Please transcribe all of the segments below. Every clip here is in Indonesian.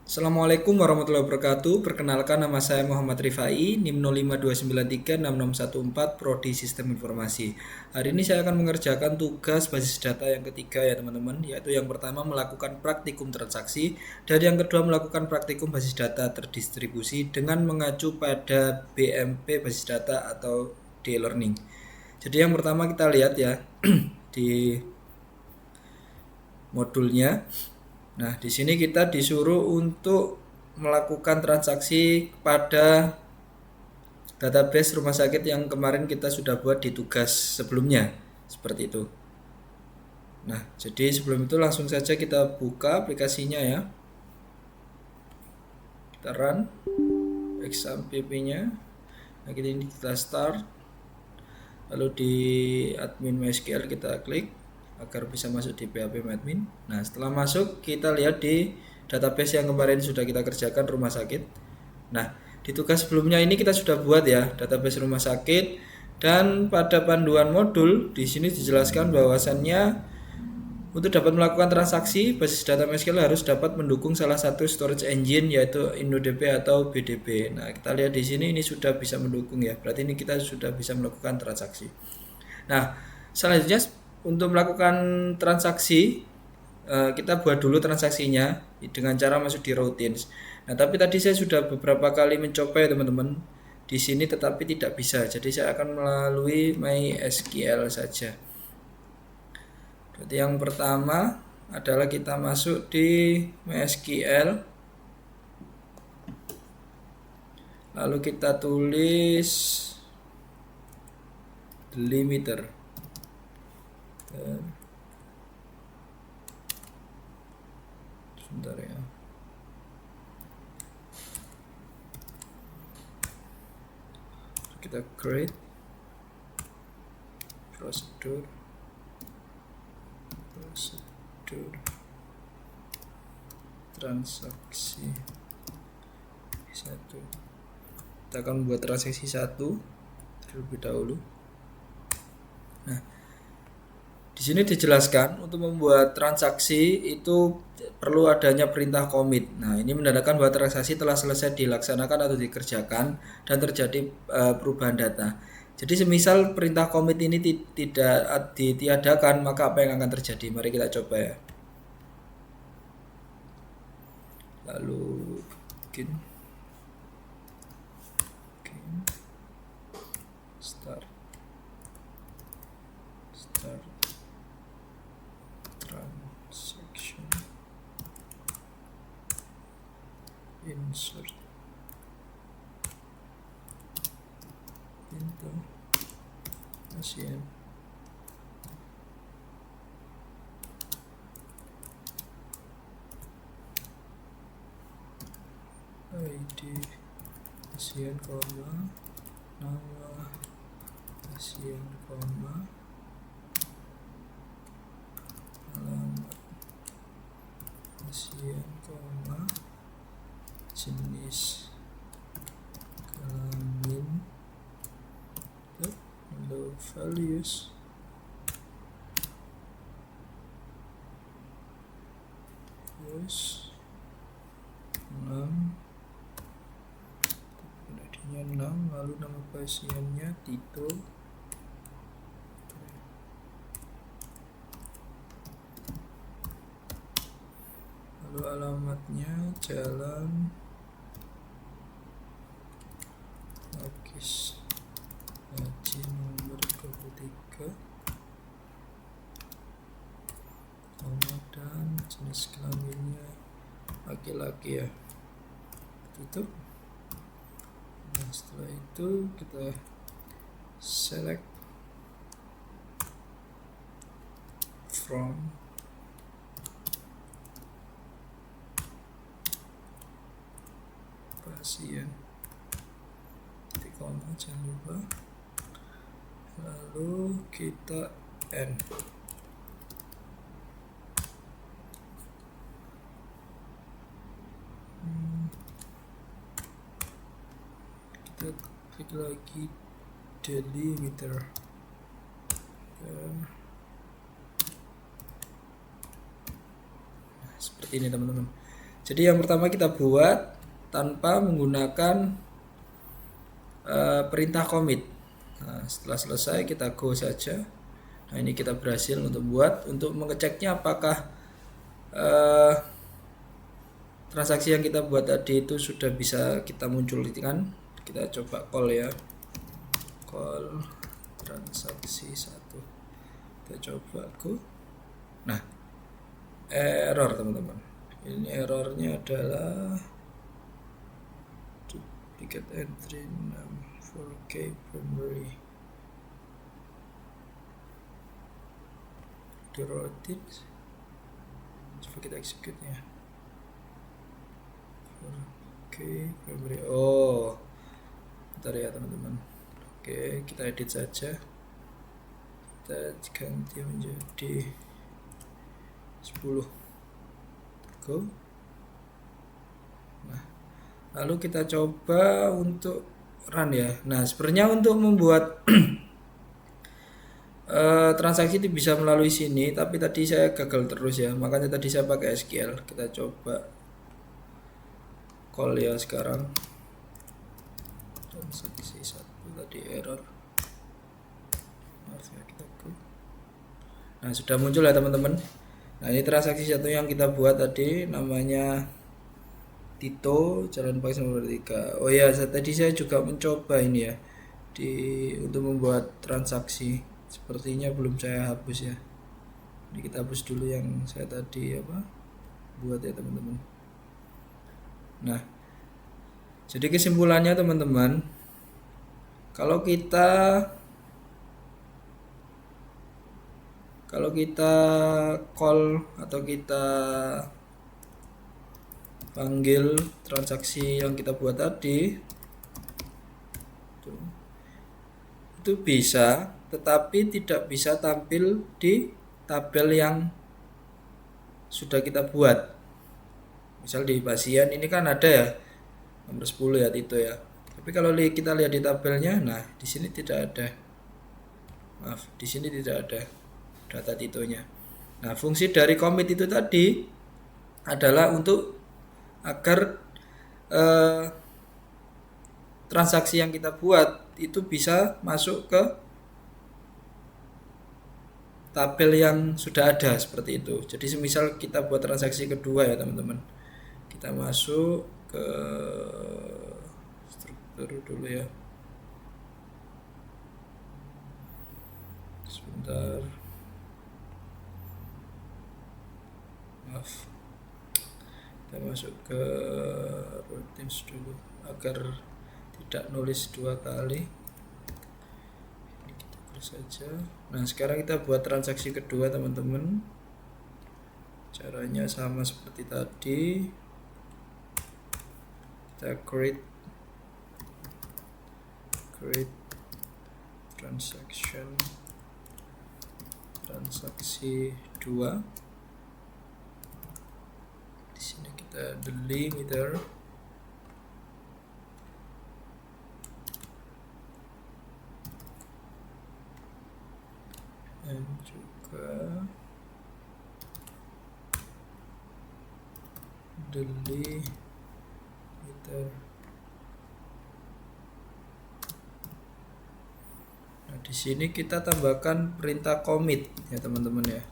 Assalamualaikum warahmatullahi wabarakatuh. Perkenalkan, nama saya Muhammad Rifai, NIM 0529366614, Prodi Sistem Informasi. Hari ini saya akan mengerjakan tugas basis data yang ketiga ya teman-teman, yaitu yang pertama melakukan praktikum transaksi dan yang kedua melakukan praktikum basis data terdistribusi dengan mengacu pada BMP basis data atau D-Learning. Jadi yang pertama kita lihat ya di modulnya. Nah, di sini kita disuruh untuk melakukan transaksi pada database rumah sakit yang kemarin kita sudah buat di tugas sebelumnya. Seperti itu. Nah, jadi sebelum itu langsung saja kita buka aplikasinya ya. Kita run exam pp-nya. Nah, kita start. Lalu di admin MySQL kita klik agar bisa masuk di PHP admin. Nah, setelah masuk kita lihat di database yang kemarin sudah kita kerjakan rumah sakit. Nah, di tugas sebelumnya ini kita sudah buat ya database rumah sakit, dan pada panduan modul di sini dijelaskan bahwasannya untuk dapat melakukan transaksi basis data MySQL harus dapat mendukung salah satu storage engine yaitu InnoDB atau BDB. Nah, kita lihat di sini ini sudah bisa mendukung ya. Berarti ini kita sudah bisa melakukan transaksi. Nah, selanjutnya untuk melakukan transaksi kita buat dulu transaksinya dengan cara masuk di routines. Nah, tapi tadi saya sudah beberapa kali mencoba ya teman-teman di sini tetapi tidak bisa. Jadi saya akan melalui MySQL saja. Jadi yang pertama adalah kita masuk di MySQL. Lalu kita tulis delimiter. Sebentar ya. Kita create prosedur transaksi 1. Kita akan membuat transaksi 1 terlebih dahulu. Nah, di sini dijelaskan untuk membuat transaksi itu perlu adanya perintah commit. Nah, ini menandakan bahwa transaksi telah selesai dilaksanakan atau dikerjakan dan terjadi perubahan data. Jadi semisal perintah commit ini tidak ditiadakan, maka apa yang akan terjadi? Mari kita coba ya. Lalu bikin start transaction, insert into pasien, ID pasien, nama pasien, alamat pasien, jenis kelamin, low values, terus 6, tadinya 6, lalu nama pasiennya Tito, lalu alamatnya Jalan Logis Haji nomor 23, dan jenis kelaminnya laki-laki ya. Tutup. Nah, setelah itu kita select from pasien, koma jangan lupa, lalu kita end. Kita klik lagi delimiter. Nah, seperti ini teman-teman. Jadi yang pertama kita buat tanpa menggunakan perintah commit. Nah, setelah selesai kita go saja. Nah, ini kita berhasil untuk buat. Untuk mengeceknya apakah transaksi yang kita buat tadi itu sudah bisa kita munculkan, kita coba call ya, call transaksi 1, kita coba go. Nah, error teman-teman, ini errornya adalah duplicate entry 4K primary di rotate. Coba kita execute ya. Oke, primary. Oh, bentar ya teman-teman. Oke, kita edit saja. Kita ganti menjadi 10. Go. Nah, lalu kita coba untuk run ya. Nah, sebenarnya untuk membuat transaksi itu bisa melalui sini, tapi tadi saya gagal terus ya. Makanya tadi saya pakai SQL. Kita coba call ya sekarang. Transaksi 1 tadi error. Maaf ya, kita go. Nah, sudah muncul ya teman-teman. Nah, ini transaksi 1 yang kita buat tadi, namanya Tito, Jalan Pakis nomor 3. Oh ya, tadi saya juga mencoba ini ya, untuk membuat transaksi. Sepertinya belum saya hapus ya. Ini kita hapus dulu yang saya tadi buat ya teman-teman. Nah, jadi kesimpulannya teman-teman, kalau kita call atau kita panggil transaksi yang kita buat tadi itu bisa, tetapi tidak bisa tampil di tabel yang sudah kita buat. Misal di pasien ini kan ada ya nomor 10 ya Tito ya. Tapi kalau kita lihat di tabelnya, nah di sini tidak ada. Maaf, di sini tidak ada data Titonya. Nah, fungsi dari commit itu tadi adalah untuk agar transaksi yang kita buat itu bisa masuk ke tabel yang sudah ada seperti itu. Jadi semisal kita buat transaksi kedua ya teman-teman, kita masuk ke struktur dulu ya. Sebentar, maaf, kita masuk ke routines dulu agar tidak nulis 2 kali. Ini kita close saja. Nah, sekarang kita buat transaksi kedua teman-teman. Caranya sama seperti tadi. Kita create transaksi 2. Di sini kita delimiter. Dan juga delimiter. Nah, di sini kita tambahkan perintah commit ya teman-teman ya.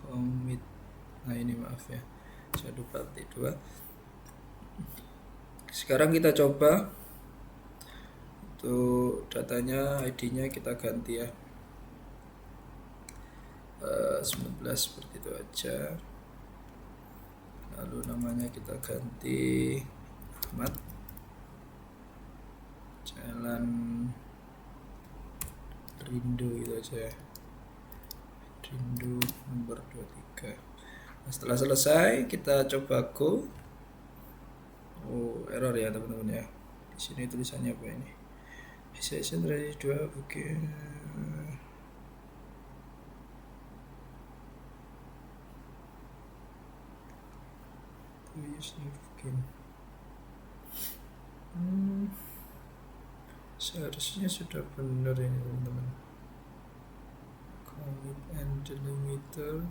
Commit. Nah, ini maaf ya, saya lupa T2. Sekarang kita coba untuk datanya, ID-nya kita ganti ya, 19 seperti itu aja. Lalu namanya kita ganti Ahmad, Jalan Rindu gitu aja, Rindu nomor 23. Nah, setelah selesai kita coba go. Oh, error ya teman-teman ya. Di sini tulisannya apa ini? Session ready 2 oke. Seharusnya sudah benar ini teman-teman. Commit and delimiter.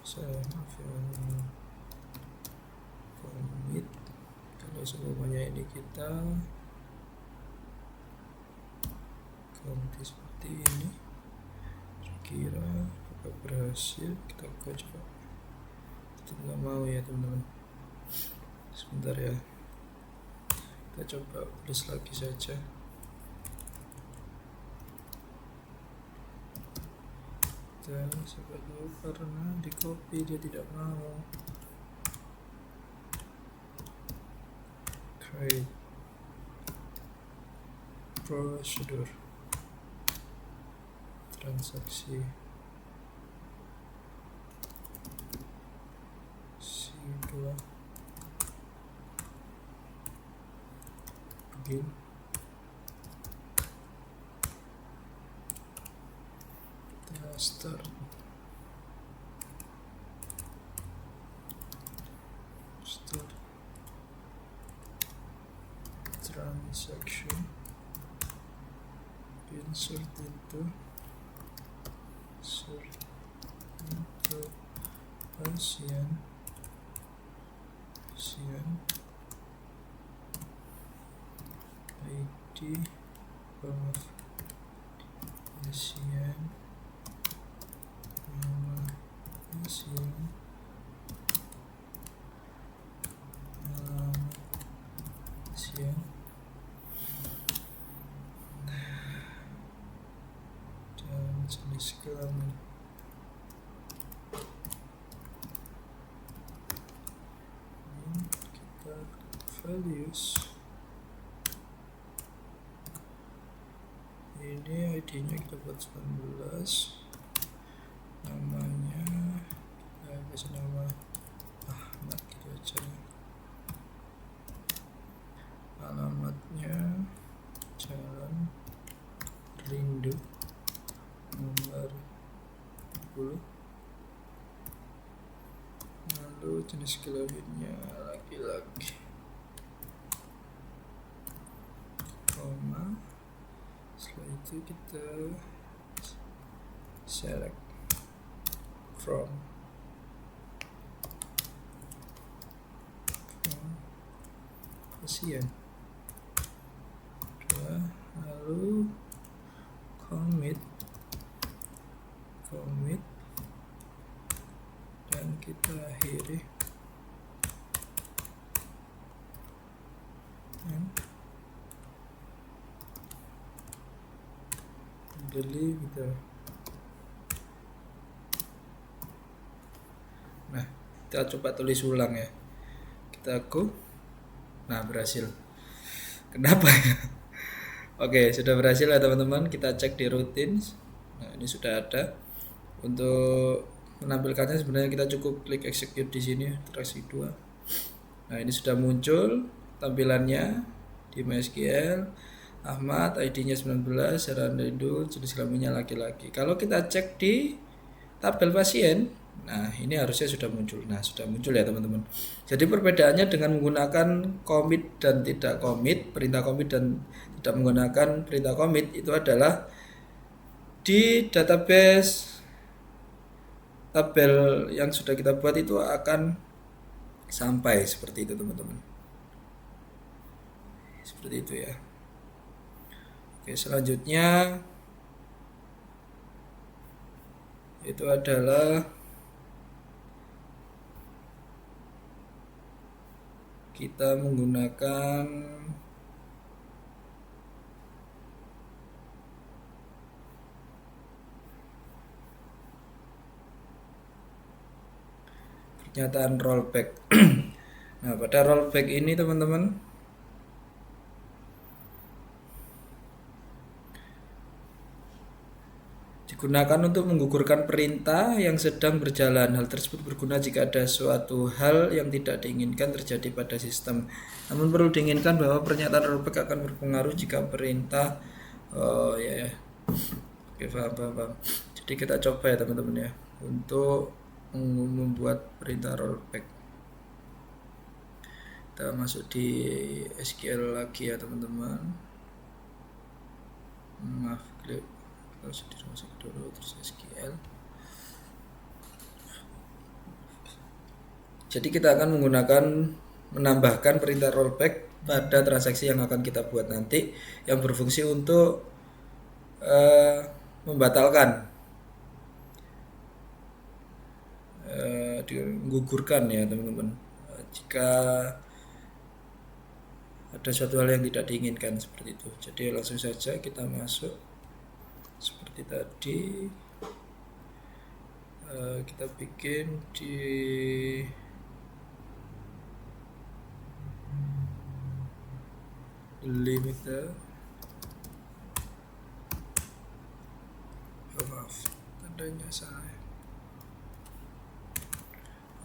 saya commit. Kalau semuanya ini kita ganti seperti ini, kira apakah berhasil? Kita coba. Itu nggak mau ya teman-teman, sebentar ya, kita coba tulis lagi saja. Dan siapa tahu karena di copy dia tidak mau. Create procedure transaksi C2 begin. Start transaction, insert into ASEAN ID of ASEAN dan jenis kelamin. Kita values ini, ID-nya kita buat 19, namanya kita kasih nama Ahmad gitu aja, alamatnya Jalan Rindu nomor 10, lalu jenis kelaminnya laki-laki, koma. Setelah itu kita select from ASEAN, lalu commit dan kita akhiri dan delete gitu. Nah, kita coba tulis ulang ya, kita go. Nah, berhasil. Kenapa ya? Oke, sudah berhasil ya teman-teman. Kita cek di routines. Nah, ini sudah ada. Untuk menampilkannya sebenarnya kita cukup klik execute di sini, transaksi 2. Nah, ini sudah muncul tampilannya di MySQL. Ahmad, ID-nya 19, Jalan Rindu, jenis kelaminnya laki-laki. Kalau kita cek di tabel pasien, nah ini harusnya sudah muncul. Nah, sudah muncul ya teman-teman. Jadi perbedaannya dengan menggunakan commit dan tidak commit, perintah commit dan tidak menggunakan perintah commit itu adalah di database tabel yang sudah kita buat itu akan sampai seperti itu teman-teman. Seperti itu ya. Oke, selanjutnya itu adalah kita menggunakan pernyataan rollback. Nah, pada rollback ini teman-teman digunakan untuk menggugurkan perintah yang sedang berjalan. Hal tersebut berguna jika ada suatu hal yang tidak diinginkan terjadi pada sistem. Namun perlu diinginkan bahwa pernyataan rollback akan berpengaruh jika perintah Oke, paham. Jadi kita coba ya teman-teman ya untuk membuat perintah rollback. Kita masuk di SQL lagi ya teman-teman. Maaf, klik masuk dulu terus SQL. Jadi kita akan menambahkan perintah rollback pada transaksi yang akan kita buat nanti, yang berfungsi untuk membatalkan, menggugurkan ya teman-teman. Jika ada suatu hal yang tidak diinginkan seperti itu. Jadi langsung saja kita masuk seperti tadi. Kita bikin di limiter. Maaf, tandanya salah.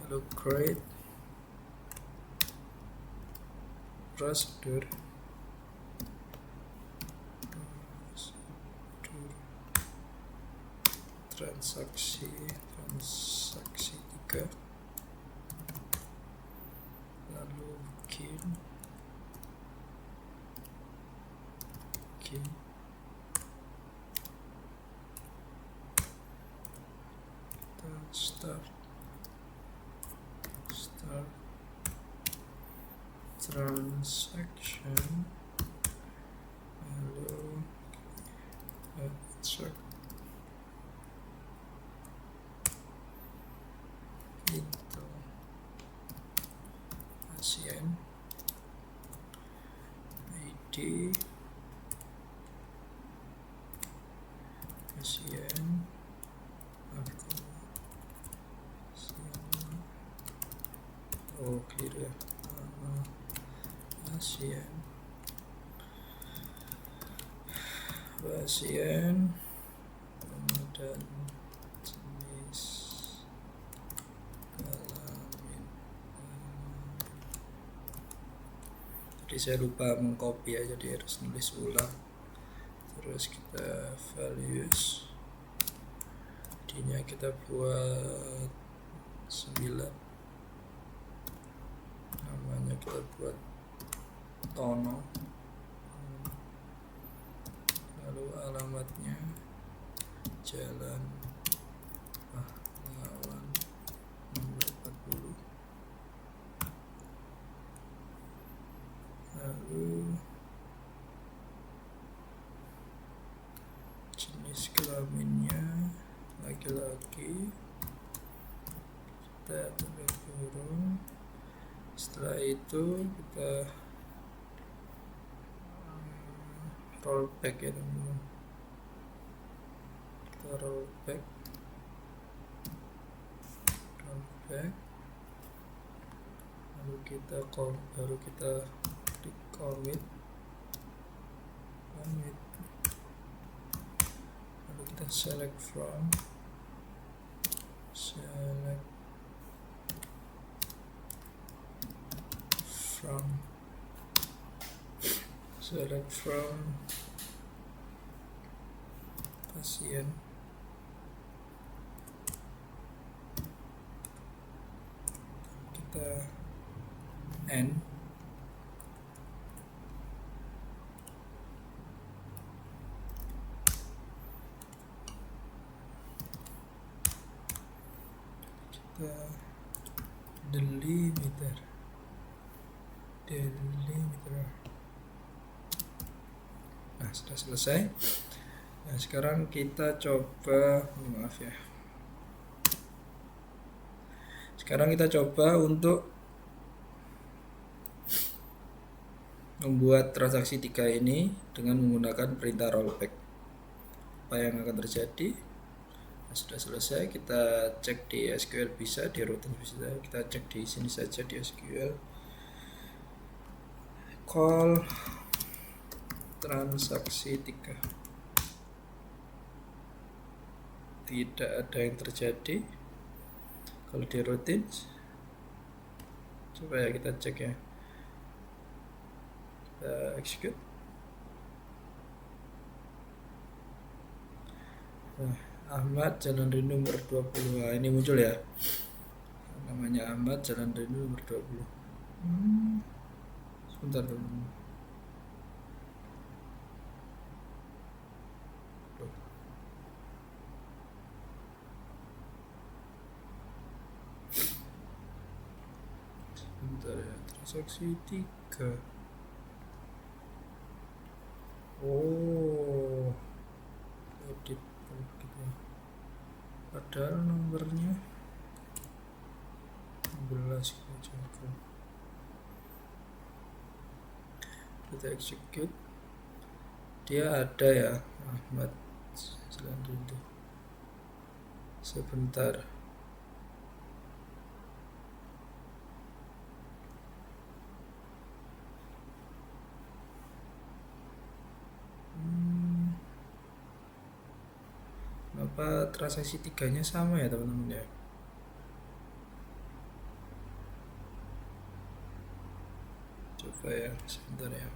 Lalu create prosedur transaksi 3, lalu bikin kita start transaction, lalu insert into ASEAN ID ASEAN clear ya, ASEAN dan jenis kelamin. Jadi saya lupa mengcopy ya, jadi harus nulis ulang. Terus kita values, D-nya kita buat 9, namanya kita buat Tono, lalu alamatnya Jalan Pahlawan nomor 40, lalu jenis kelaminnya laki-laki, kita tanda kurung. Setelah itu kita rollback ya teman-teman, kita rollback, lalu kita baru kita klik commit, lalu kita select from, pasien, kita end, kita delimiter. Nah, sudah selesai. Nah, sekarang kita coba, maaf ya. Sekarang kita coba untuk membuat transaksi 3 ini dengan menggunakan perintah rollback. Apa yang akan terjadi? Nah, sudah selesai. Kita cek di SQL bisa, di routine bisa. Kita cek di sini saja di SQL. Call transaksi 3, tidak ada yang terjadi. Kalau di routine, coba ya kita cek ya, kita execute. Nah, Ahmad Jalan Rindu nomor 20. Nah, ini muncul ya, namanya Ahmad Jalan Rindu nomor 20. Sebentar teman-teman. transaksi 3. Oh, edit gitu. Padahal nomornya 16 kita jaga. Kita execute. Dia ada ya, Ahmad selanjutnya. Sebentar. Kenapa transaksi 3-nya sama ya teman-teman ya? Coba ya, sebentar ya.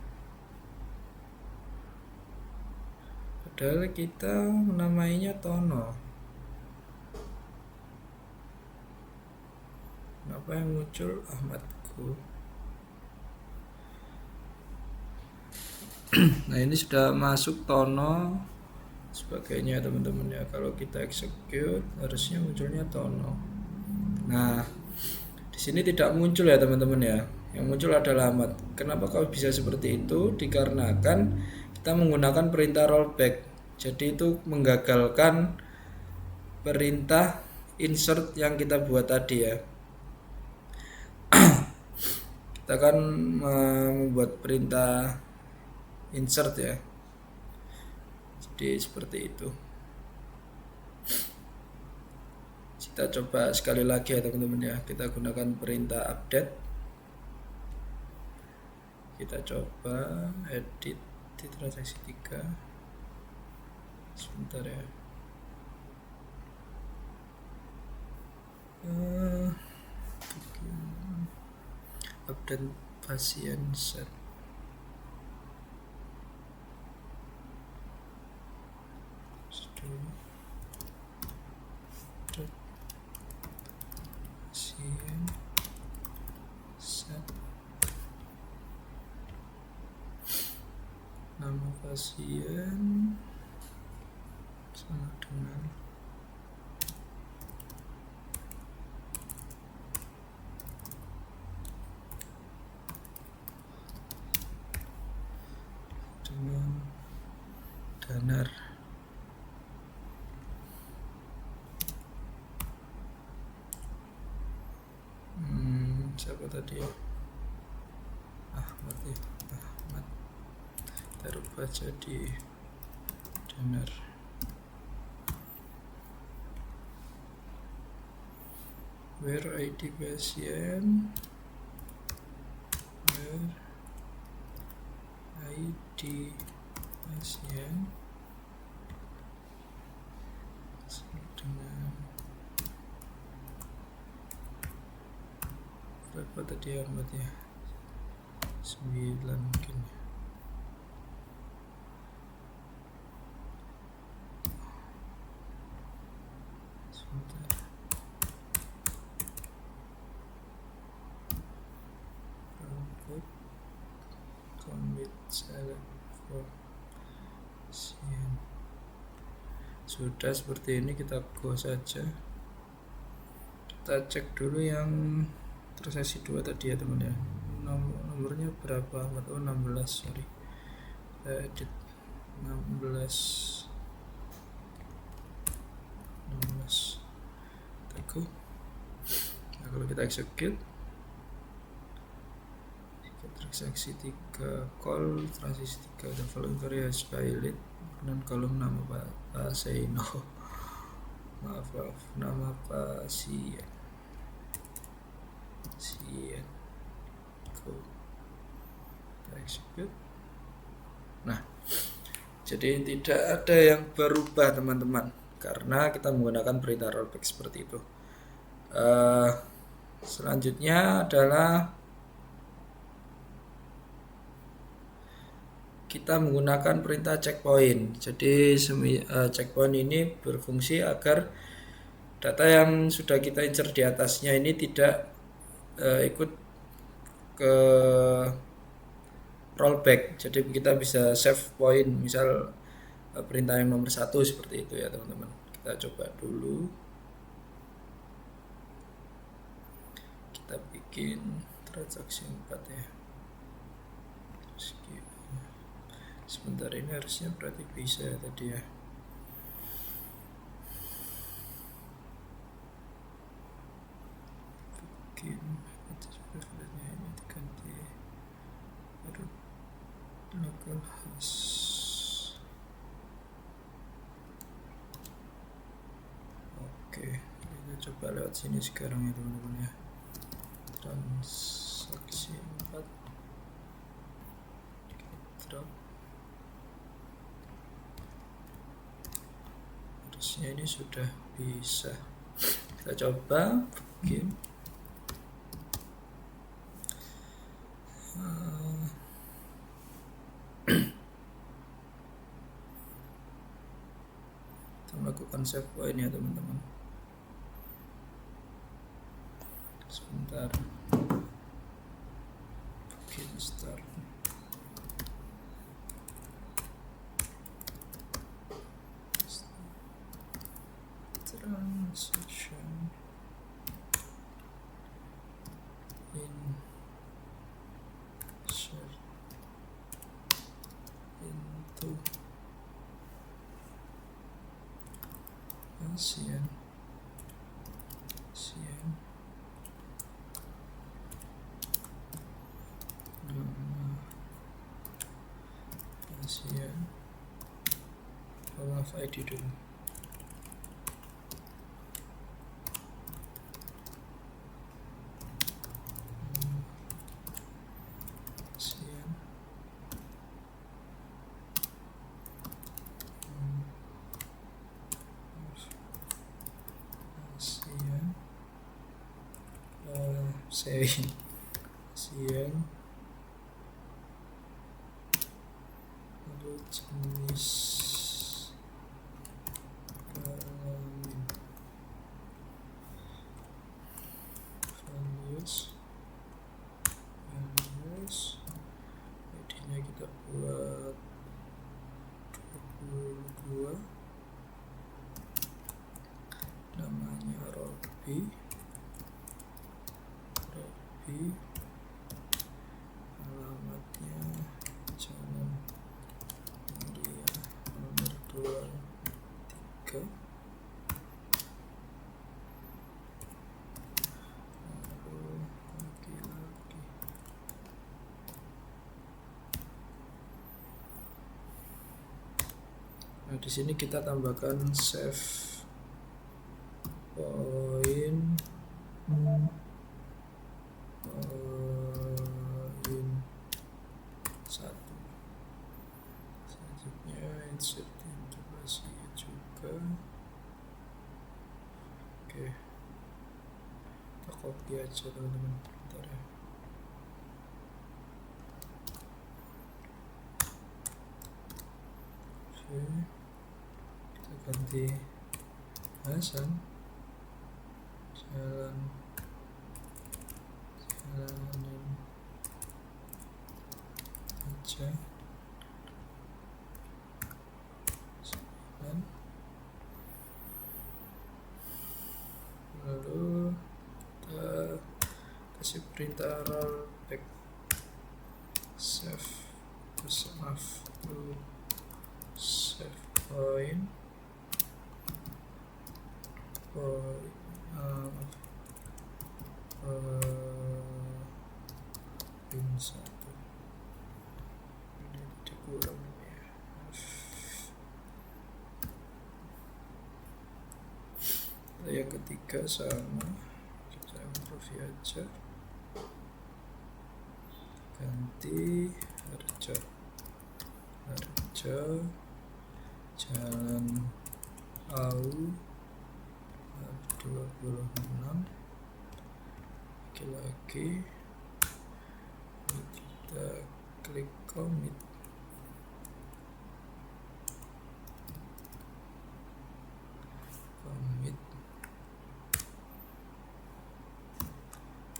Padahal kita menamainya Tono. Kenapa yang muncul Ahmadku? Nah, ini sudah masuk Tono sebagainya teman-teman ya. Kalau kita execute harusnya munculnya Tono. Nah, di sini tidak muncul ya teman-teman ya. Yang muncul adalah Ahmad. Kenapa kau bisa seperti itu? Dikarenakan kita menggunakan perintah rollback. Jadi itu menggagalkan perintah insert yang kita buat tadi ya. Kita akan membuat perintah insert ya. Jadi seperti itu. Kita coba sekali lagi ya teman-teman ya. Kita gunakan perintah update. Kita coba edit di transaksi 3. Sebentar ya. Update pasien set. Pasien set. Nama pasien sama dengan Danar. Siapa tadi ya? Ahmad ya. Ahmad. Kita rubah jadi Danar. Where ID pasien, where ID pasien dengan berapa tadi Ahmad ya? 9 mungkin ya. Sebentar. Commit select for pasien. Sudah seperti ini, kita go saja. Kita cek dulu yang transaksi 2 tadi ya teman ya. Nomornya berapa? Oh 16, sorry. Kita edit 16. Kita go. Nah, kalau kita execute, transaksi 3 call, transaksi 3 the following query has failed dan kolom nama Pak Seino. Maaf, nama pasien. Go. Kita execute. Nah, jadi tidak ada yang berubah teman-teman karena kita menggunakan perintah rollback seperti itu. Selanjutnya adalah kita menggunakan perintah checkpoint. Jadi checkpoint ini berfungsi agar data yang sudah kita insert di atasnya ini tidak ikut ke rollback. Jadi kita bisa save point, misal perintah yang nomor 1 seperti itu ya teman-teman. Kita coba dulu. Kita bikin transaksi 4 ya. Sebentar, ini harusnya berarti bisa ya tadi ya. Bikin privilege-nya ini diganti baru local host. Oke, kita coba lewat sini sekarang ya teman-teman ya. Transaksi 4 drop. Harusnya ini sudah bisa. Kita coba bikin kita melakukan save point ya teman-teman. Sebentar, bikin start. Transaction insert into ASEAN ID dulu. ASEAN lalu jenis kelamin, values ID-nya kita buat 22, namanya Robby, alamatnya Jalan Mulia nomor 23, lalu laki-laki. Nah, di sini kita tambahkan save point satu. Selanjutnya insert intubasi juga. Oke, kita copy aja teman-teman. Bentar ya. Oke, kita ganti Hasan, jalanin aja 9. Lalu kita kasih perintah rollback save point pin 1 ini dikurang ya. Yang ketiga sama, kita improve aja, ganti Harjo Jalan Au 26, laki-laki. Kita klik commit.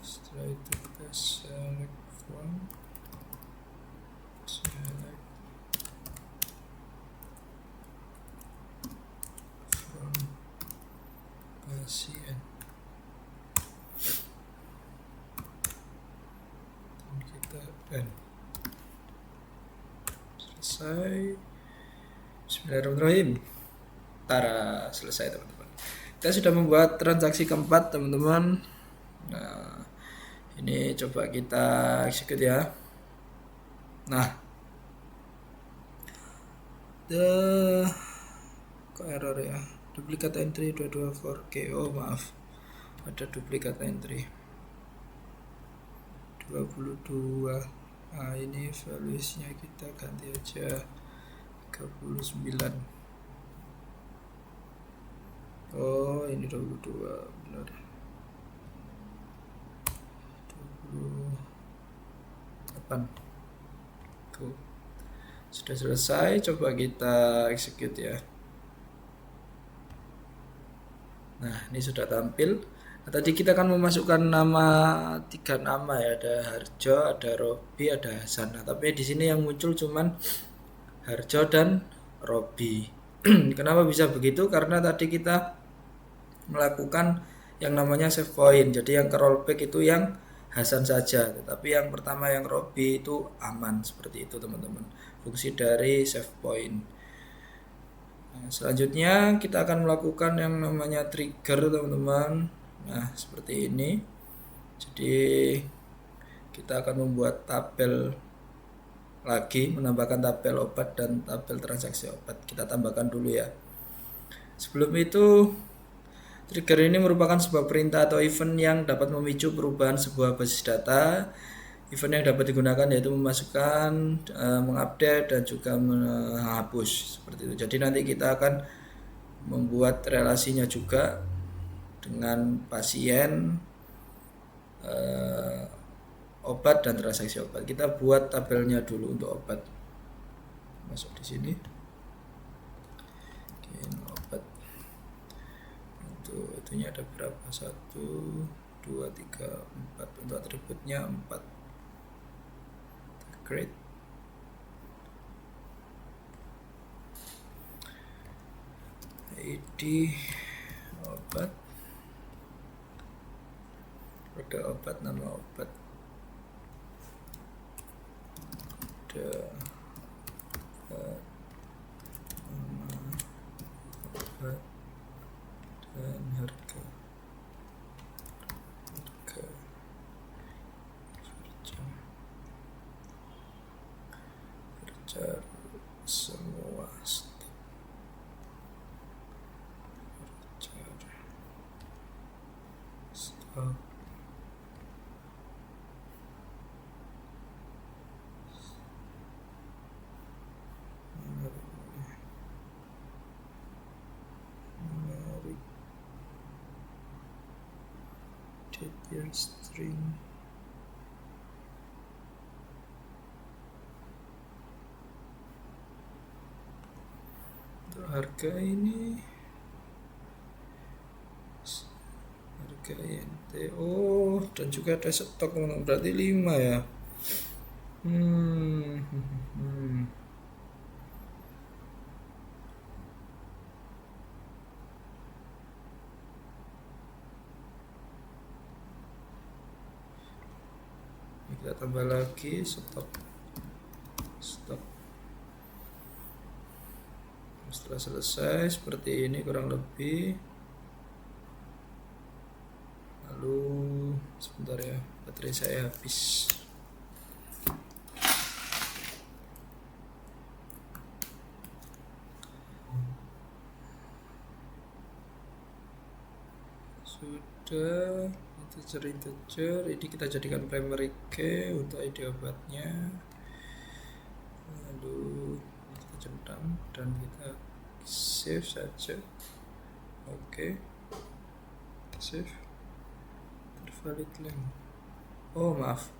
Setelah itu kita select from ASEAN. N. Selesai. Bismillahirrahmanirrahim. Tara, selesai teman-teman. Kita sudah membuat transaksi keempat teman-teman. Nah, ini coba kita execute ya. Nah, kok error ya? Duplicate entry 224K. Oh maaf, ada duplicate entry 22. Nah ini valuesnya kita ganti aja 39. Oh ini 22 benar. 28. Tuh. Sudah selesai, coba kita execute ya. Nah ini sudah tampil. Nah, tadi kita akan memasukkan nama 3 nama ya, ada Harjo, ada Robi, ada Hasan. Nah, tapi di sini yang muncul cuman Harjo dan Robi. Kenapa bisa begitu? Karena tadi kita melakukan yang namanya save point. Jadi yang ke rollback itu yang Hasan saja, tetapi yang pertama yang Robi itu aman. Seperti itu teman-teman, fungsi dari save point. Nah, selanjutnya kita akan melakukan yang namanya trigger teman-teman. Nah seperti ini. Jadi kita akan membuat tabel lagi, menambahkan tabel obat dan tabel transaksi obat. Kita tambahkan dulu ya. Sebelum itu, trigger ini merupakan sebuah perintah atau event yang dapat memicu perubahan sebuah basis data. Event yang dapat digunakan yaitu memasukkan, mengupdate, dan juga menghapus. Seperti itu. Jadi nanti kita akan membuat relasinya juga dengan pasien, obat, dan transaksi obat. Kita buat tabelnya dulu untuk obat. Masuk di sini. Obat. Untuk itunya ada berapa? 1, 2, 3, 4. Untuk atributnya 4. Great. ID obat. Kode obat, nama obat. Kode obat, nama obat, dan harga. Harga semua stok. Detail string. Untuk harga ini, harga INT. Oh, dan juga ada stok, berarti 5 ya. Kita tambah lagi stok. Setelah selesai seperti ini kurang lebih. Lalu sebentar ya, baterai saya habis. Sudah, integer. Ini kita jadikan primary key untuk ID obatnya. Lalu kita centang dan kita save saja. Oke. Save. Tervalid link. Oh maaf,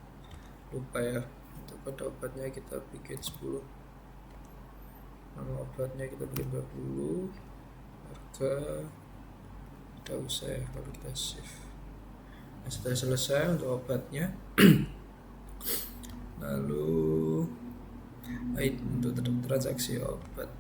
lupa ya. Untuk pada obatnya kita bikin 10. Nama obatnya kita bikin 20. Harga tidak usah ya, kalau kita save. Nah, setelah selesai untuk obatnya. Lalu untuk transaksi obat.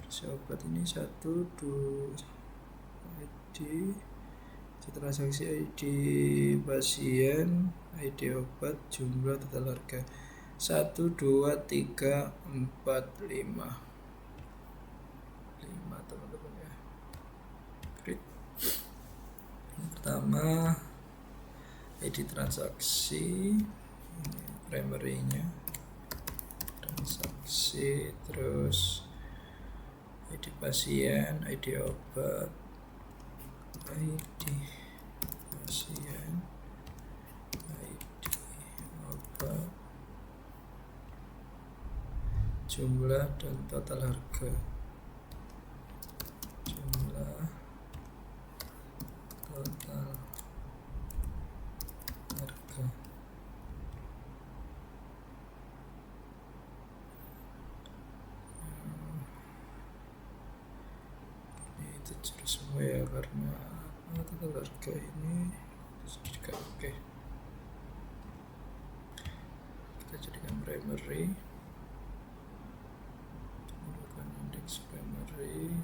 obat ini 1, 2 ID transaksi, ID pasien, ID obat, jumlah, total harga 1, 2, 3, 4, 5 teman-teman ya. Great. Yang pertama ID transaksi, ini primary-nya transaksi, terus ID pasien, ID obat, ID pasien, ID obat, jumlah dan total harga, jumlah total harga. Ini terus semua ya, karena total harga ini juga oke. Kita jadikan primary, bukan index primary,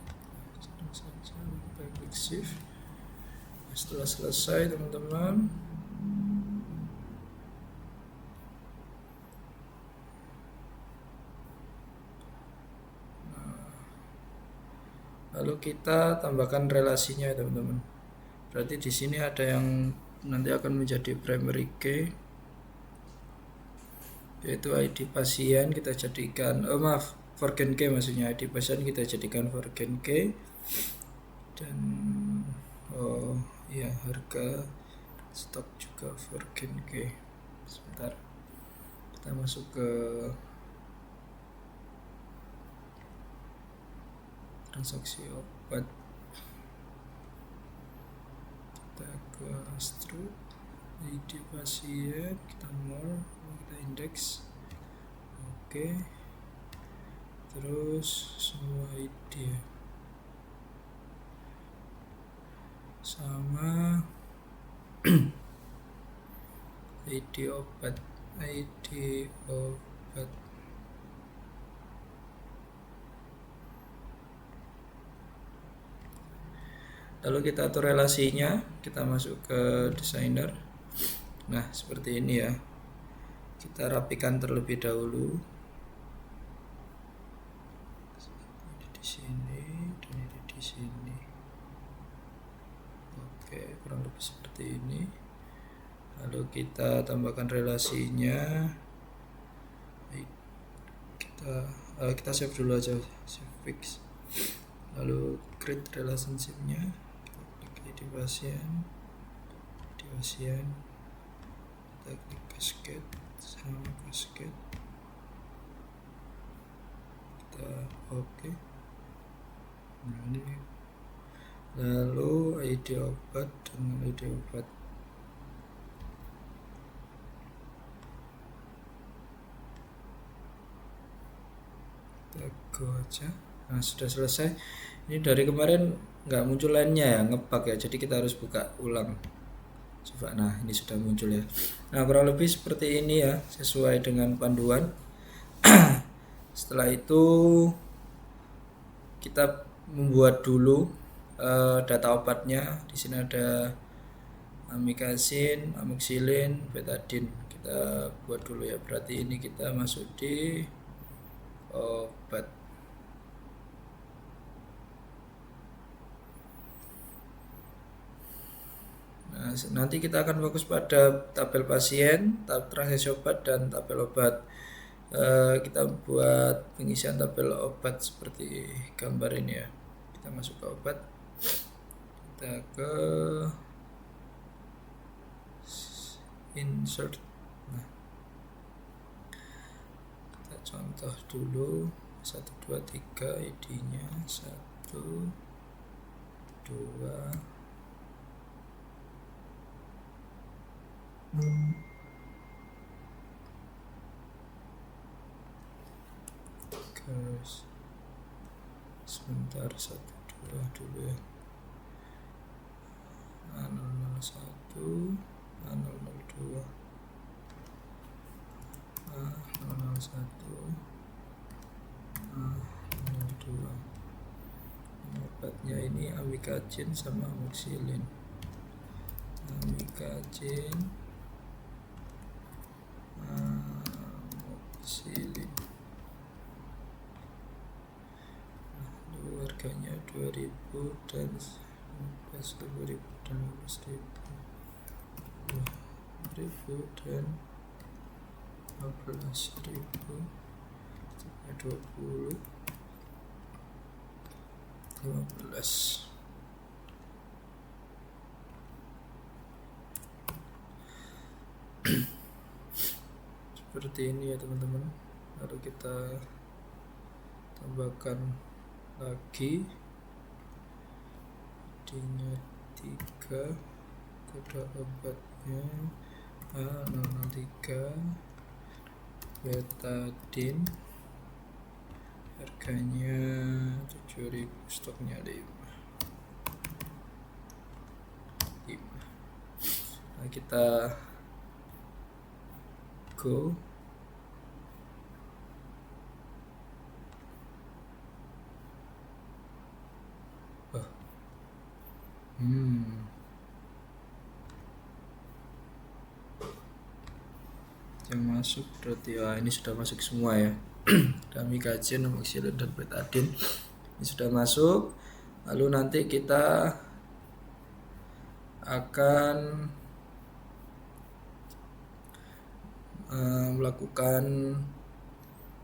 sedang saja kita klik shift. Setelah selesai teman-teman, lalu kita tambahkan relasinya ya teman-teman. Berarti di sini ada yang nanti akan menjadi primary key, yaitu ID pasien kita jadikan, forgen key maksudnya, ID pasien kita jadikan forgen key, dan ya harga stok juga forgen key. Sebentar, kita masuk ke transaksi obat, kita ke stroke, ID pasien, kita more, kita index, oke. Terus semua ID sama ID obat, ID obat. Lalu kita atur relasinya, kita masuk ke designer. Nah, seperti ini ya. Kita rapikan terlebih dahulu. Ini di sini dan ini di sini. Oke, kurang lebih seperti ini. Lalu kita tambahkan relasinya. Kita save dulu aja, save fix. Lalu create relationship-nya. ID pasien, kita klik basket sama basket, kita oke. Nah ini, lalu ID obat dengan ID obat, kita go aja. Nah sudah selesai. Ini dari kemarin nggak muncul lainnya ya, ngebug ya, jadi kita harus buka ulang. Coba, nah ini sudah muncul ya. Nah kurang lebih seperti ini ya, sesuai dengan panduan. Setelah itu kita membuat dulu data obatnya. Di sini ada amikacin, amoxicillin, betadine. Kita buat dulu ya. Berarti ini kita masuk di obat. Nah, nanti kita akan fokus pada tabel pasien, tabel transaksi obat, dan tabel obat. Kita buat pengisian tabel obat seperti gambar ini ya. Kita masuk ke obat, kita ke insert. Nah, kita contoh dulu 1, 2, 3 ID-nya 1, 2, guys, sebentar 1, 2 dulu ya. 001, 002, 001, 002. Ya ini amikacin sama amoxicillin. Amikacin, amoxicillin. Harganya 2000 dan 2000 dan 2000 dan 15.000 20 15. Seperti ini ya teman-teman. Lalu kita tambahkan lagi ID-nya 3, kode obatnya A003 betadine, harganya 7.000, stoknya 5. Nah, kita go. Yang masuk berarti ini sudah masuk semua ya. Amikacin, amoxicillin dan betadine ini sudah masuk. Lalu nanti kita akan melakukan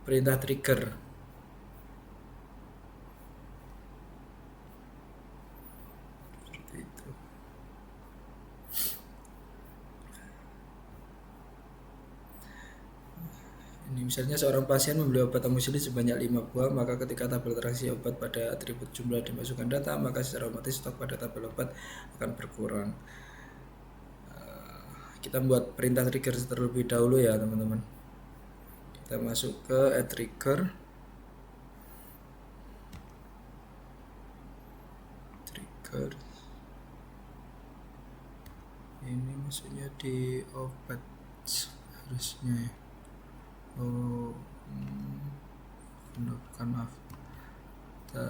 perintah trigger. Seperti itu. Ini misalnya seorang pasien membeli obat amoxicillin sebanyak 5 buah, maka ketika tabel transaksi obat pada atribut jumlah dimasukkan data, maka secara otomatis stok pada tabel obat akan berkurang. Kita buat perintah trigger terlebih dahulu ya teman-teman. Kita masuk ke add trigger. Ini maksudnya di obat harusnya ya. Maaf, kita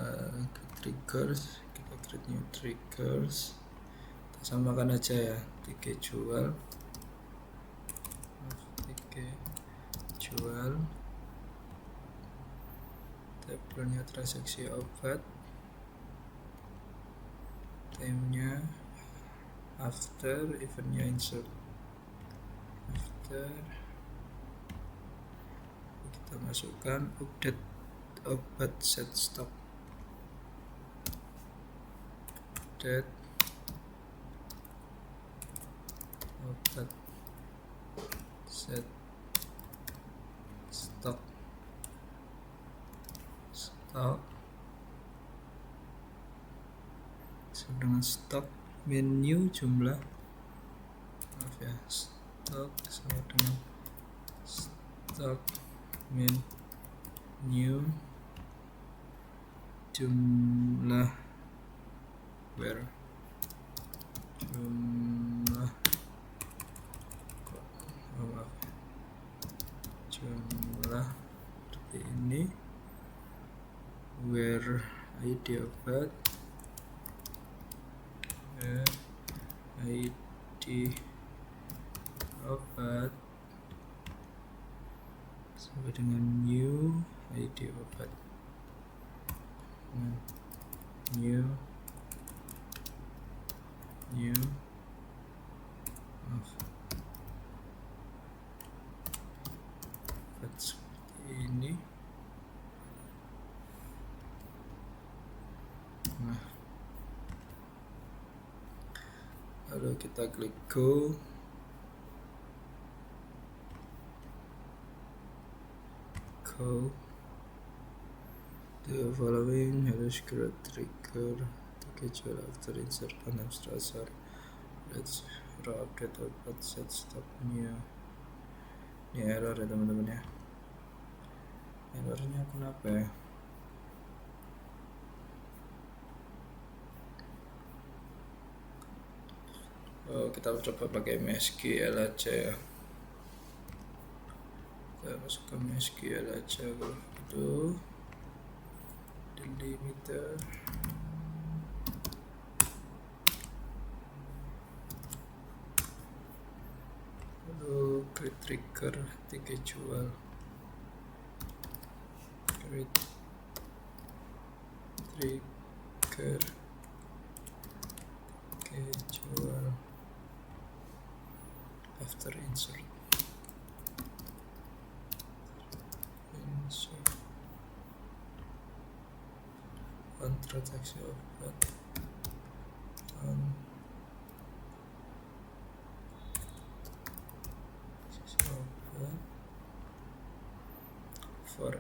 triggers, kita create new triggers, kita samakan aja ya, tiga jual, tabelnya transaksi obat, time-nya after, event-nya insert after. Kita masukkan update obat set stock, update obat set stock dengan stok menu jumlah, maaf ya, stok sama dengan stok menu jumlah where jumlah jumlah seperti ini, where ID obat, ID obat sampai dengan new ID obat, new obat seperti ini. Nah, lalu kita klik go. The following harus create trigger schedule after insert on abstract. Let's update obat set stop new. Ini error ya teman-teman ya. Errornya kenapa ya? Kita coba pakai MySQL aja ya. Kita masuk ke MySQL aja kalau gitu. Delimiter create trigger tiga jual, create trigger tiga jual after insert on transaction open on open for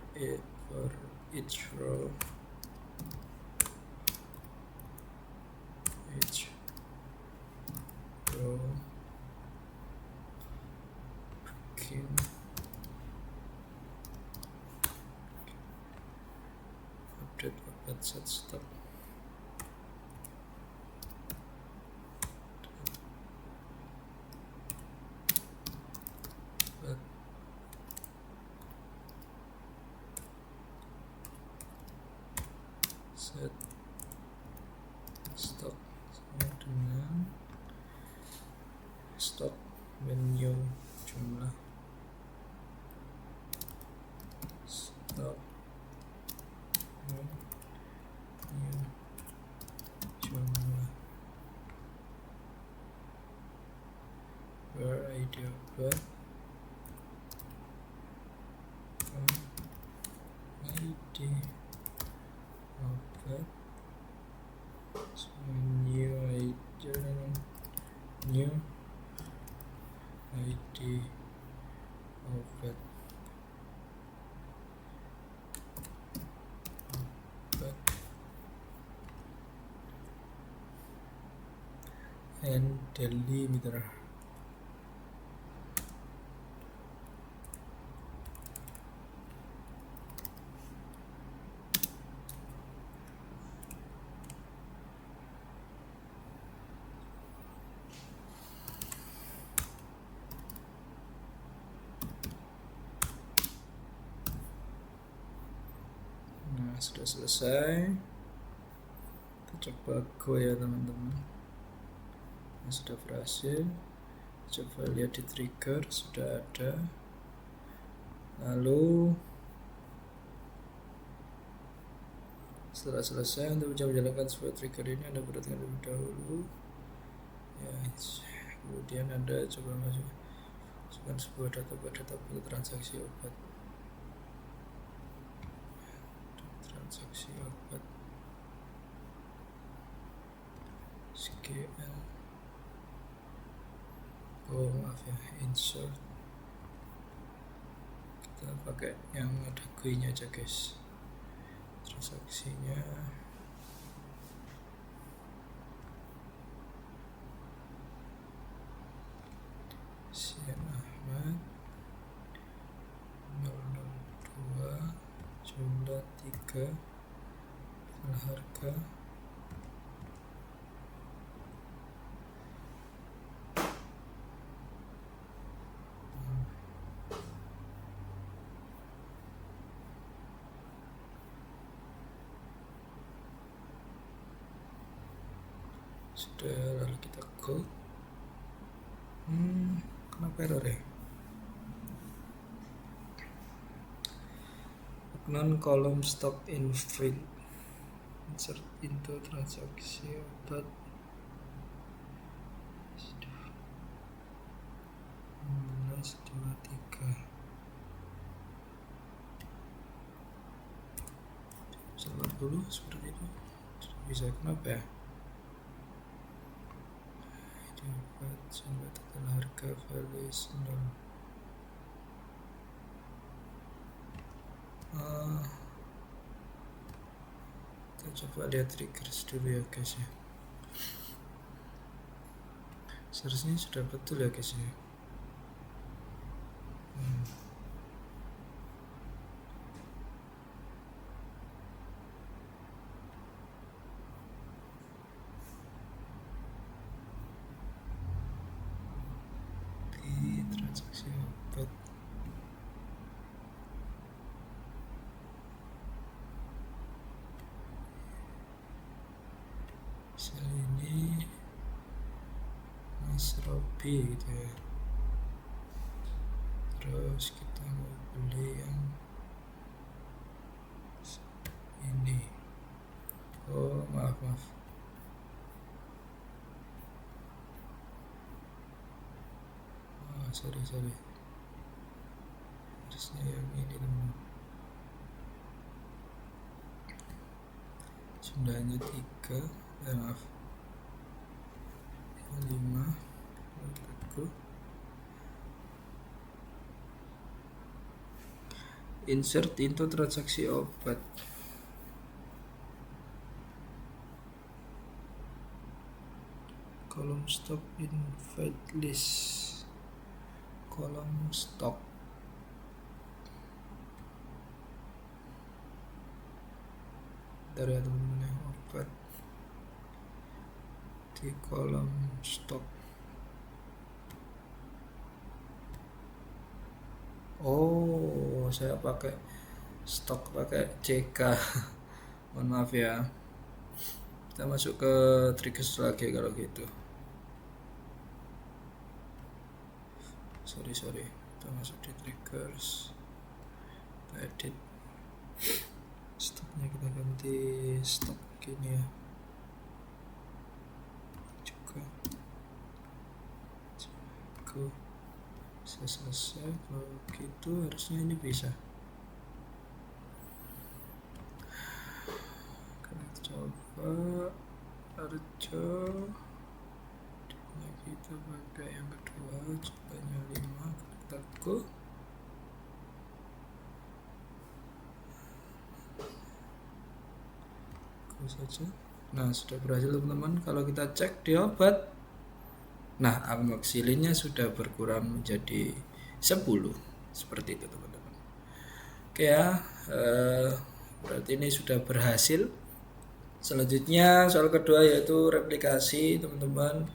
each row begin update open set stop set stock sama dengan stock menu jumlah stock menu jumlah where ID open ID open new ID new ID open and delimiter. Nah, sudah selesai. Kita coba go ya teman-teman. Nah, sudah berhasil. Coba lihat di trigger sudah ada. Lalu setelah selesai, untuk menjalankan sebuah trigger ini Anda perhatikan terlebih dahulu ya. Kemudian Anda coba masukkan sebuah data untuk transaksi obat. Transaksi obat SQL. Oh maaf ya, insert. Kita pakai yang ada GUI-nya aja guys. Transaksinya Sian Ahmad 002 jumlah 3 harga sudah. Lalu kita go. Kenapa error ya? Non column stock in field insert into transaksi obat dua tiga. Sabar dulu seperti itu. Bisa kenapa ya? Dapat jumlah total harga values 0. Kita coba lihat triggers dulu ya guys ya. Seharusnya sudah betul ya guys ya. Di transaksi obat misal ini Mas Robi gitu ya. terus kita mau beli yang ini. Oh maaf sorry harusnya yang ini teman. Jumlahnya 3 maaf 5. Aku insert into transaksi obat. Kolom stock invite list, kolom stok. Dari teman-teman yang obat di kolom stok. Oh, saya pakai stok pakai CK. Mohon maaf ya. Kita masuk ke triggers lagi kalau gitu. Sorry. Kita masuk di triggers. Kita edit. Stoknya kita ganti stok gini ya. Juga. Bisa selesai. Kalau gitu harusnya ini bisa. Kita coba Arjo. Kita pakai yang kedua, jumlahnya 5. Kita go. Saja. Nah, sudah berhasil teman-teman. Kalau kita cek di obat, nah amoksilinnya sudah berkurang menjadi 10. Seperti itu teman-teman. Oke ya, berarti ini sudah berhasil. Selanjutnya soal kedua yaitu replikasi teman-teman.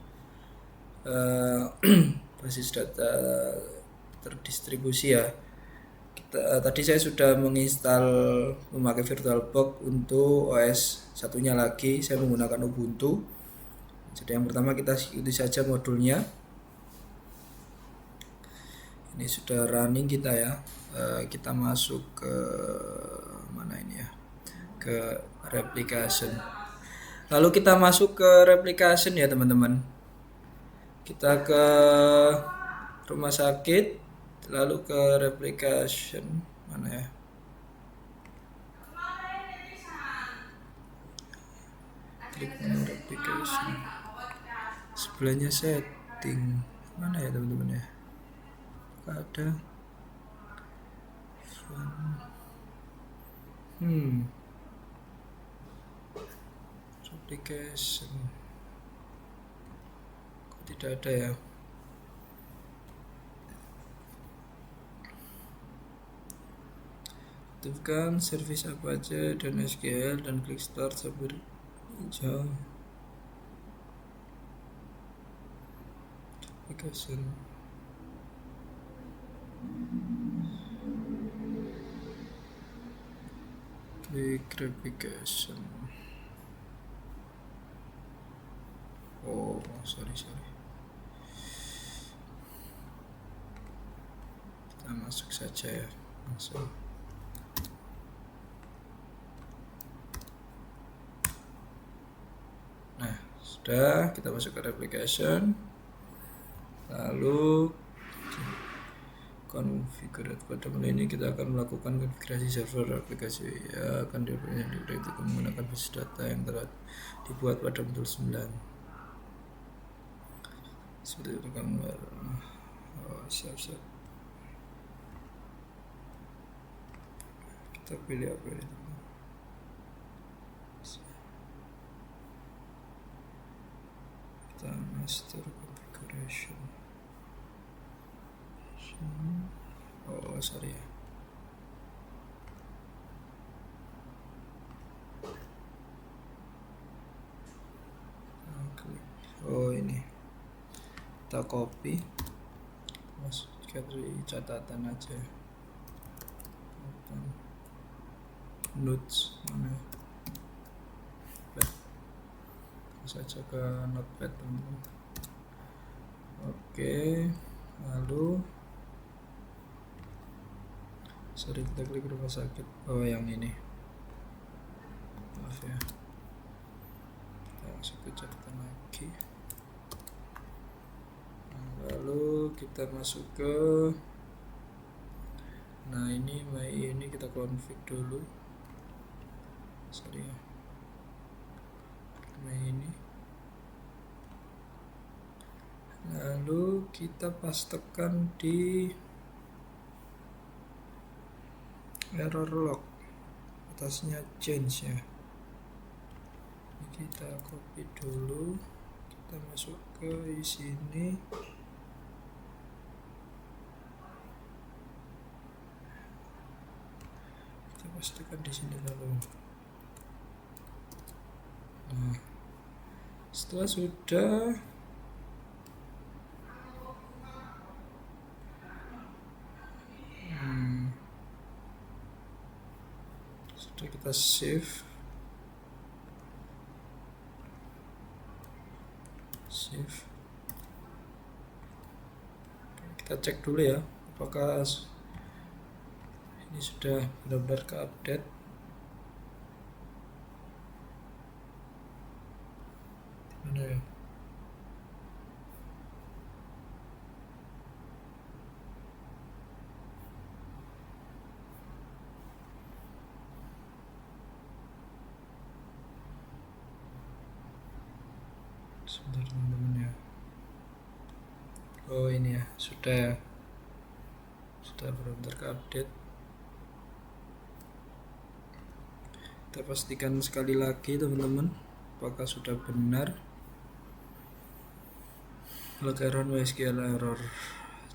Basis data terdistribusi ya. Tadi saya sudah menginstal memakai VirtualBox untuk OS satunya lagi. Saya menggunakan Ubuntu. Jadi yang pertama kita ikuti saja modulnya. Ini sudah running kita ya. Kita masuk ke mana ini ya? Ke replication. Lalu kita masuk ke replication ya teman-teman. Kita ke rumah sakit, lalu ke replication mana ya? Klik menu replication. Sebelahnya setting mana ya teman-teman ya? Ada replication kok tidak ada ya? Aktifkan service apa aja dan SQL dan klik start sambil hijau. Application. Klik replication. Oh, sorry. Kita masuk saja ya, langsung. Nah, sudah kita masuk ke replication. Lalu configure pada mulai ini kita akan melakukan konfigurasi server aplikasi ya, akan diberikan menggunakan basis data yang telah dibuat pada modul 9 seperti itu kan. Siap kita pilih apa ini kita master configuration. Oh sorry ya. Oh ini kita copy, masukkan di catatan aja, notes mana saja ke notepad teman-teman. Oke, lalu sorry, kita klik rumah sakit. Oh, yang ini, maaf ya, kita masuk ke catatan lagi. Nah, lalu kita masuk ke, nah ini kita config dulu, sorry ya, ini. Lalu kita pastekan di error log, atasnya change ya. Ini kita copy dulu, kita masuk ke sini. Kita pastikan di sini lalu. Nah, setelah sudah kita save. Kita cek dulu ya, apakah ini sudah benar-benar ke update. Mana ya? Sebentar teman-teman ya. Oh ini ya, sudah benar-benar ke update. Kita pastikan sekali lagi teman-teman, apakah sudah benar. Log error MySQL error,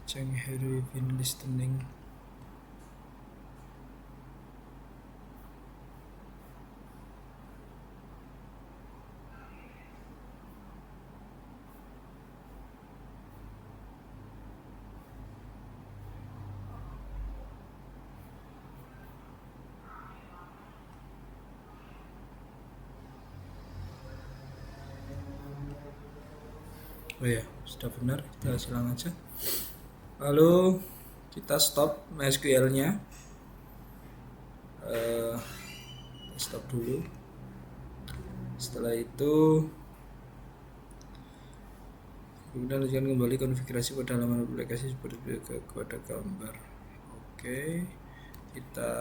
Cheng Harry been listening. Oh ya, sudah benar, kita silang aja. Lalu kita stop MySQL-nya. Stop dulu. Setelah itu kemudian lanjutkan kembali konfigurasi pada halaman aplikasi seperti pada gambar. Oke, kita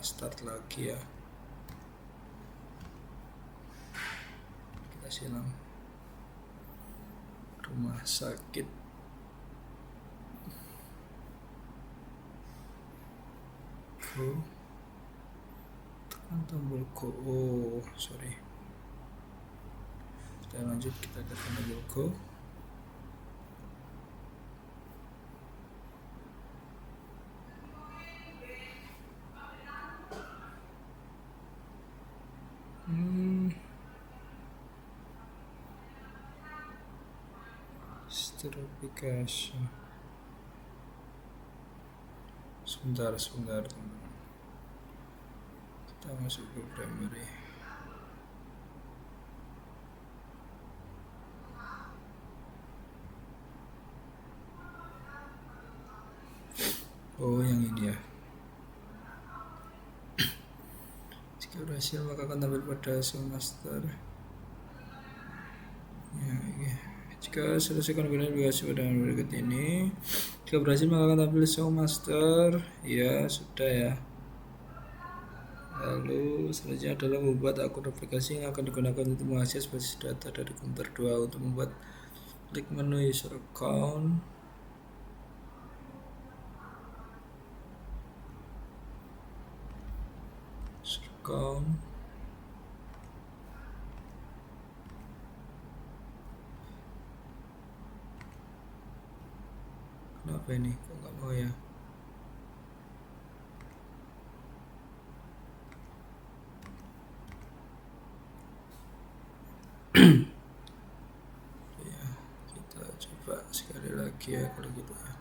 start lagi ya. Kita silang rumah sakit. Go. Tekan tombol go. Oh, sorry. Kita lanjut, kita tekan tombol go. Application. Sebentar teman-teman. Kita masuk ke primary. Oh yang ini ya. Jika berhasil maka akan tampil pada show master ya, ya. Jika selesai konfigurasi aplikasi pada berikut ini, jika berhasil maka akan tampil show master. Ya sudah ya. Lalu selanjutnya adalah membuat akun aplikasi yang akan digunakan untuk mengakses basis data dari komputer 2. Untuk membuat, klik menu user account. Kenapa ini kok nggak mau ya? Ya, kita coba sekali lagi ya kalau gitu ya.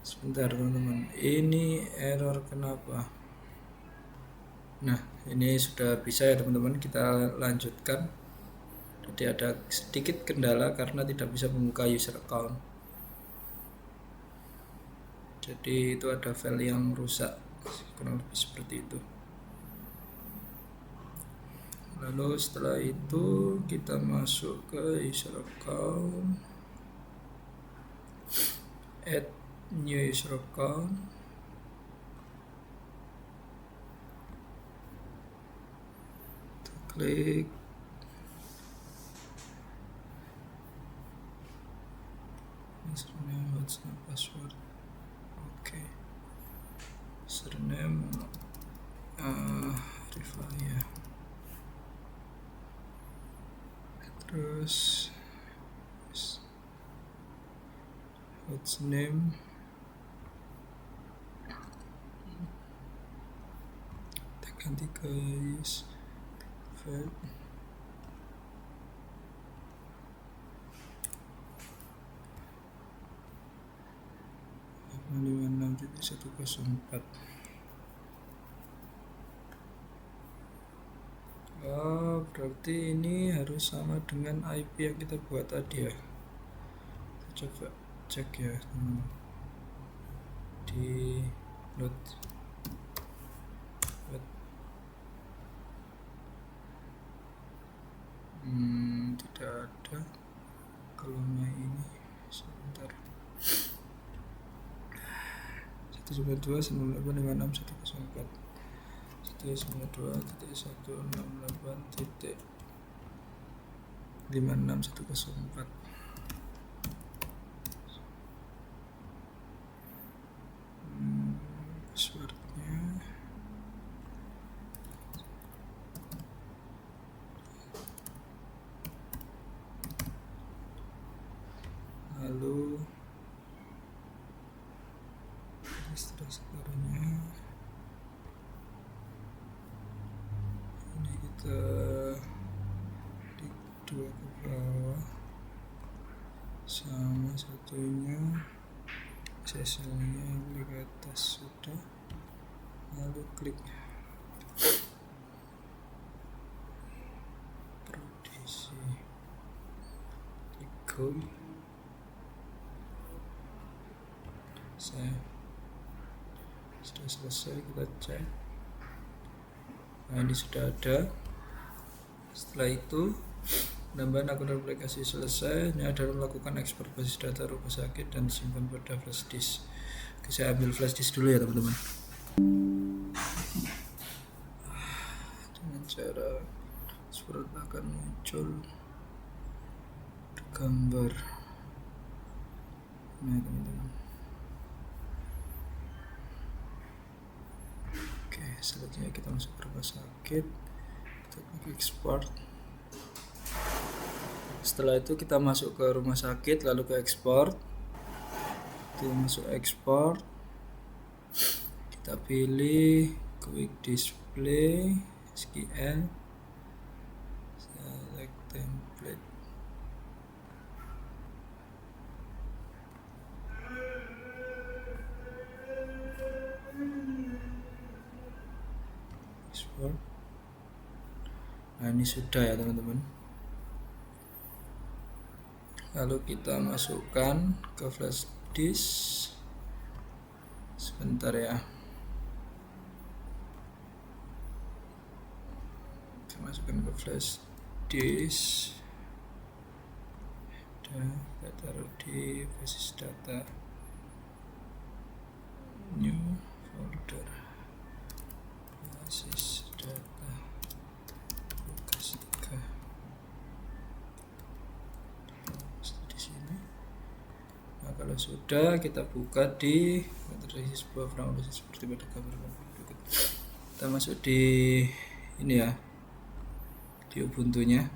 Sebentar teman-teman, ini error kenapa? Nah ini sudah bisa ya teman-teman, kita lanjutkan. Jadi ada sedikit kendala karena tidak bisa membuka user account. Jadi itu ada file yang rusak, kurang lebih seperti itu. Lalu setelah itu kita masuk ke user account, add new user account, kita klik username, whatsapp, password. Oke, username Rifaya, terus what's name, kita ganti ke use file. Oh, berarti ini harus sama dengan IP yang kita buat tadi ya. Kita coba cek ya di load. Tidak ada. Kalau main ini sebentar. 192.168.56.104 192.168.56.104. Passwordnya lalu registrasinya ini kita di dua ke bawah, sama satunya SSL-nya yang di atas sudah, lalu klik produksi, klik go. Sudah selesai, kita cek. Nah, ini sudah ada. Setelah itu penambahan akun aplikasi selesai. Ini adalah melakukan ekspor basis data rumah sakit dan simpan pada flash disk. Oke, saya ambil flash disk dulu ya teman-teman. Dengan cara seperti akan muncul gambar. Nah teman-teman, oke, selanjutnya kita masuk ke rumah sakit, kita klik export. Setelah itu kita masuk ke rumah sakit, lalu ke export. Kita masuk export, kita pilih quick display, scan, select template. Export. Nah, ini sudah ya teman-teman. Lalu kita masukkan ke flash disk. Sebentar ya. Kita masukkan ke flash disk. Dan kita taruh di basis data. New folder. Basis data. Basis data. Kalau sudah, kita buka di sebuah fragment seperti pada gambar berikut. Kita masuk di ini ya, di Ubuntu-nya.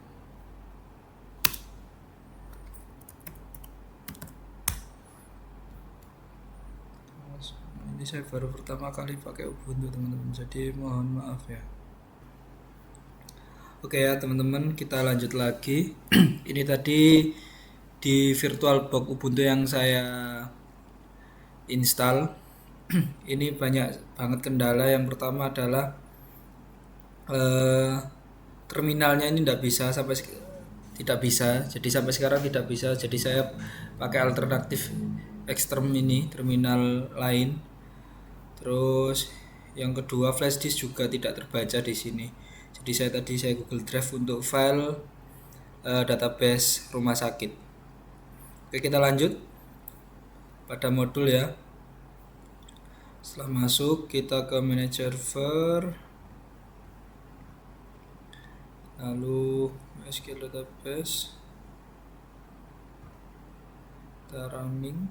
Ini saya baru pertama kali pakai Ubuntu teman-teman, jadi mohon maaf ya. Oke ya teman-teman, kita lanjut lagi. Ini tadi di VirtualBox Ubuntu yang saya install. Ini banyak banget kendala. Yang pertama adalah terminalnya ini tidak bisa jadi sampai sekarang tidak bisa. Jadi saya pakai alternatif ekstrem ini, terminal lain. Terus yang kedua, flash disk juga tidak terbaca di sini. Jadi saya Google Drive untuk file database rumah sakit. Oke, kita lanjut pada modul ya. Setelah masuk, kita ke manage server, lalu MySQL database, kita running.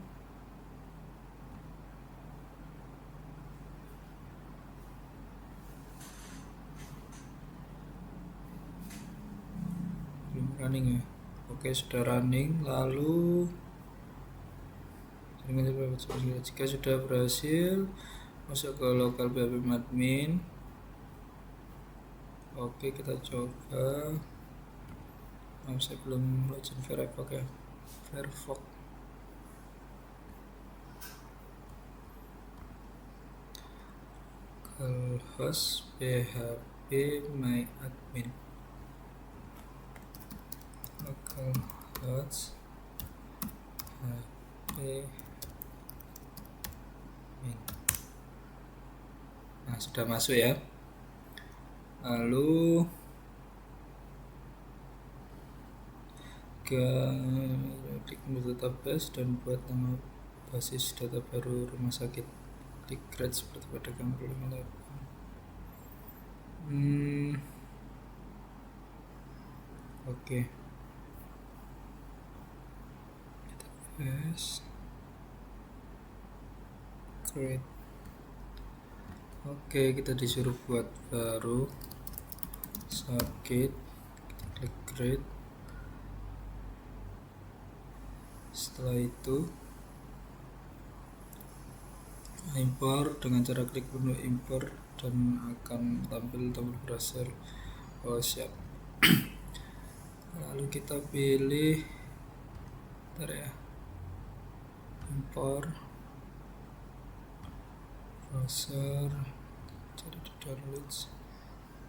Belum running ya. Oke, sudah running. Lalu jika sudah berhasil masuk ke local PHP admin. Oke, kita coba. Saya belum login Firefox ya. Firefox. Localhost PHP my admin. Localhost PHP. Nah, sudah masuk ya. Lalu klik database dan buat nama basis data baru rumah sakit. Klik create seperti pada gambar 58. Oke. Database create. Oke, kita disuruh buat baru sakit. Kita klik create. Setelah itu import dengan cara klik menu import dan akan tampil tombol browser. Oh, siap. Lalu kita pilih import browser, cari di downloads,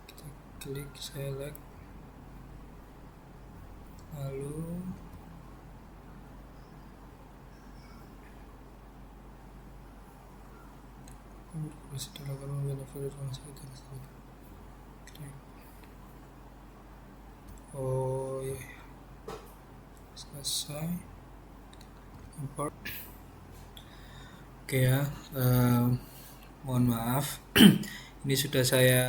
kita klik select, lalu setelah kamu memilih rumah sakit klik. Oh ya, selesai import. Oke ya, mohon maaf ini sudah saya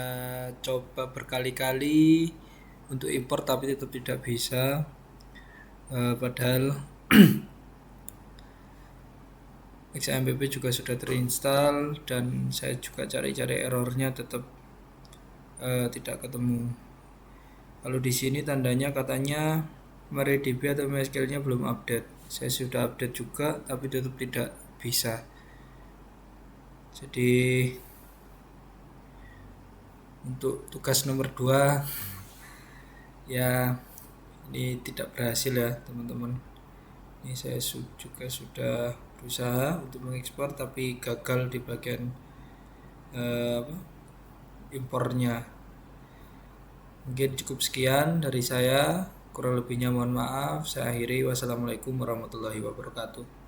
coba berkali-kali untuk import tapi tetap tidak bisa, padahal XAMPP juga sudah terinstall dan saya juga cari-cari errornya tetap tidak ketemu. Lalu di sini tandanya katanya MariaDB atau MySQL-nya belum update. Saya sudah update juga tapi tetap tidak bisa. Jadi untuk tugas nomor 2 ya ini tidak berhasil ya teman-teman. Ini saya juga sudah berusaha untuk mengekspor tapi gagal di bagian impornya. Mungkin cukup sekian dari saya, kurang lebihnya mohon maaf. Saya akhiri. Wassalamualaikum warahmatullahi wabarakatuh.